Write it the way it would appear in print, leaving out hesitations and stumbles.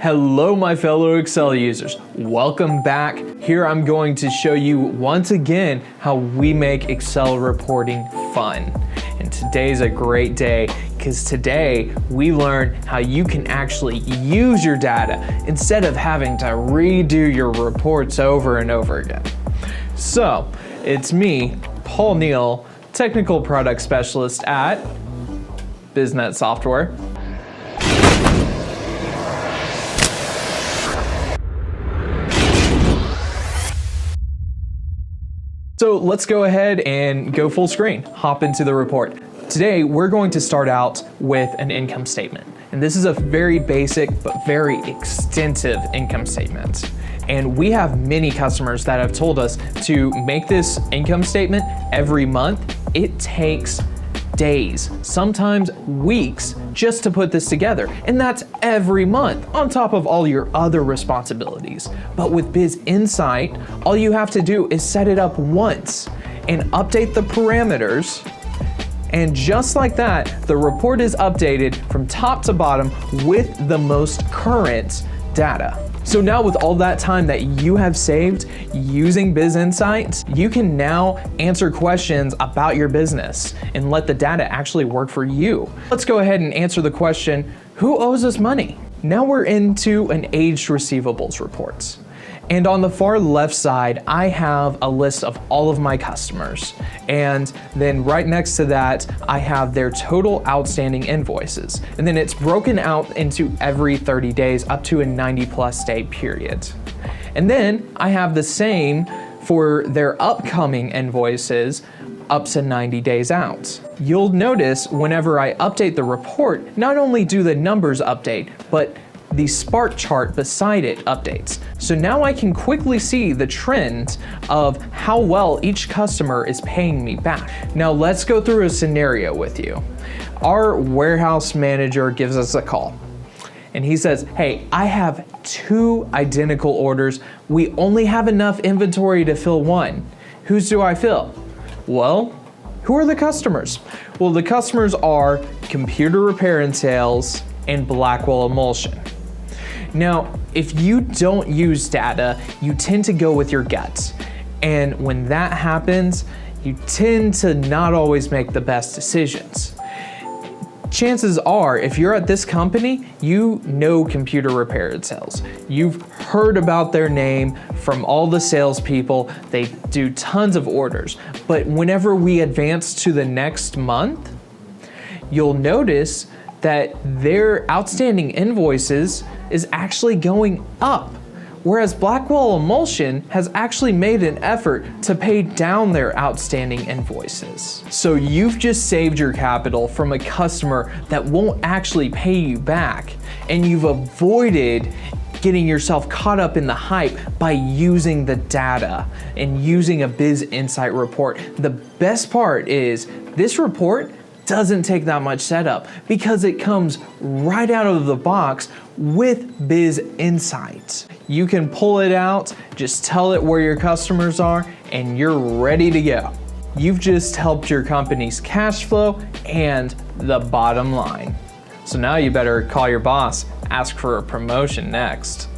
Hello my fellow Excel users, welcome back. Here I'm going to show you once again how we make Excel reporting fun. And today's a great day because today we learn how you can actually use your data instead of having to redo your reports over and over again. So it's me, Paul Neal, Technical Product Specialist at Biznet Software. So let's go ahead and go full screen, hop into the report. Today, we're going to start out with an income statement. And this is a very basic, but very extensive income statement. And we have many customers that have told us to make this income statement every month. It takes days, sometimes weeks, just to put this together. And that's every month, on top of all your other responsibilities. But with BizInsight, all you have to do is set it up once and update the parameters. And just like that, the report is updated from top to bottom with the most current data. So now with all that time that you have saved using BizInsight, you can now answer questions about your business and let the data actually work for you. Let's go ahead and answer the question, who owes us money? Now we're into an aged receivables report. And on the far left side, I have a list of all of my customers. And then right next to that, I have their total outstanding invoices. And then it's broken out into every 30 days up to a 90+ day period. And then I have the same for their upcoming invoices up to 90 days out. You'll notice whenever I update the report, not only do the numbers update, but the Spark chart beside it updates. So now I can quickly see the trend of how well each customer is paying me back. Now let's go through a scenario with you. Our warehouse manager gives us a call and he says, hey, I have 2 identical orders. We only have enough inventory to fill one. Whose do I fill? Well, who are the customers? Well, the customers are Computer Repair and Sales and Blackwell Emulsion. Now, if you don't use data, you tend to go with your gut. And when that happens, you tend to not always make the best decisions. Chances are, if you're at this company, you know Computer Repair and Sales. You've heard about their name from all the salespeople. They do tons of orders. But whenever we advance to the next month, you'll notice that their outstanding invoices is actually going up, whereas Blackwell Emulsion has actually made an effort to pay down their outstanding invoices. So you've just saved your capital from a customer that won't actually pay you back, and you've avoided getting yourself caught up in the hype by using the data and using a BizInsight report. The best part is this report doesn't take that much setup because it comes right out of the box with BizInsight. You can pull it out, just tell it where your customers are, and you're ready to go. You've just helped your company's cash flow and the bottom line. So now you better call your boss, ask for a promotion next.